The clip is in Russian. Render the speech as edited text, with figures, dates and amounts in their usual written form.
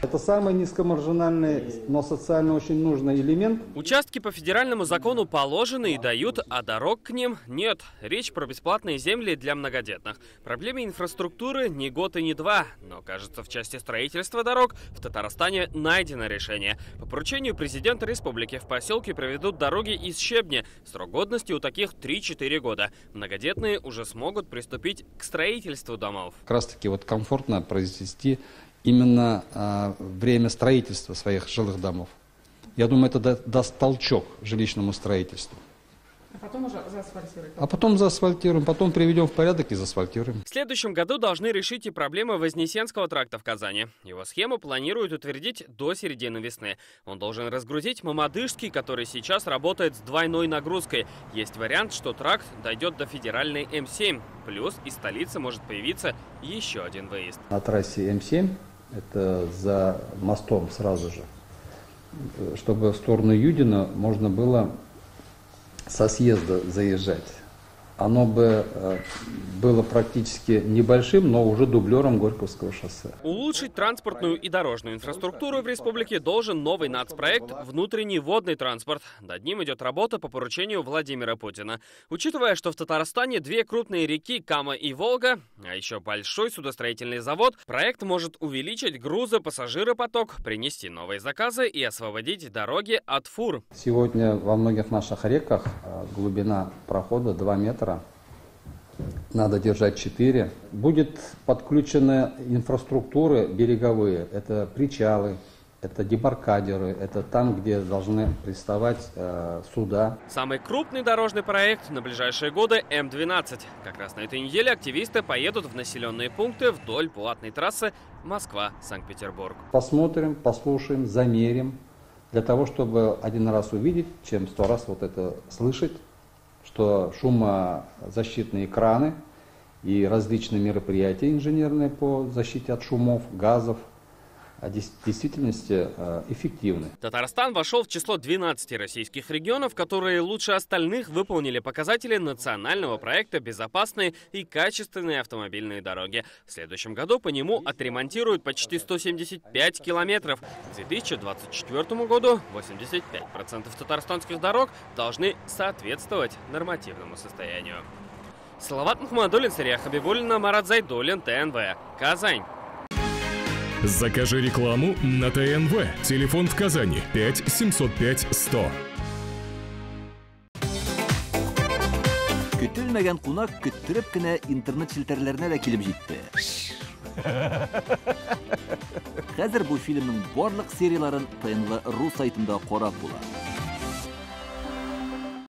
Это самый низкомаржинальный, но социально очень нужный элемент. Участки по федеральному закону положены и дают, а дорог к ним нет. Речь про бесплатные земли для многодетных. Проблеме инфраструктуры не год и не два. Но, кажется, в части строительства дорог в Татарстане найдено решение. По поручению президента республики в поселке проведут дороги из щебня. Срок годности у таких 3-4 года. Многодетные уже смогут приступить к строительству домов. Как раз таки вот комфортно произвести именно время строительства своих жилых домов. Я думаю, это даст толчок жилищному строительству. А потом уже заасфальтируем. А потом заасфальтируем, потом приведем в порядок и заасфальтируем. В следующем году должны решить и проблемы Вознесенского тракта в Казани. Его схему планируют утвердить до середины весны. Он должен разгрузить Мамадышский, который сейчас работает с двойной нагрузкой. Есть вариант, что тракт дойдет до федеральной М7. Плюс из столицы может появиться еще один выезд. На трассе М7, это за мостом сразу же, чтобы в сторону Юдина можно было со съезда заезжать. Оно бы было практически небольшим, но уже дублером Горьковского шоссе. Улучшить транспортную и дорожную инфраструктуру в республике должен новый нацпроект «Внутренний водный транспорт». Над ним идет работа по поручению Владимира Путина. Учитывая, что в Татарстане две крупные реки Кама и Волга, а еще большой судостроительный завод, проект может увеличить грузо-пассажиропоток, принести новые заказы и освободить дороги от фур. Сегодня во многих наших реках глубина прохода 2 метра. Надо держать 4. Будет подключены инфраструктуры береговые. Это причалы, это дебаркадеры, это там, где должны приставать суда. Самый крупный дорожный проект на ближайшие годы – М12. Как раз на этой неделе активисты поедут в населенные пункты вдоль платной трассы Москва-Санкт-Петербург. Посмотрим, послушаем, замерим. Для того, чтобы один раз увидеть, чем 100 раз вот это слышать, что шумозащитные краны и различные мероприятия инженерные по защите от шумов, газов в действительности эффективны. Татарстан вошел в число 12 российских регионов, которые лучше остальных выполнили показатели национального проекта «Безопасные и качественные автомобильные дороги». В следующем году по нему отремонтируют почти 175 километров. К 2024 году 85% татарстанских дорог должны соответствовать нормативному состоянию. Салават Мухаммадуллин, Сария Хабибуллина, Марат Зайдуллин, ТНВ. Казань. Закажи рекламу на ТНВ. Телефон в Казани 5 705 100. Көтелмәгән кунак көттөреп кенә интернет челтәрләренә дә килеп җитте. Хәзер бу фильмның барлык серияларын ТНВ.ру сайтында карап була.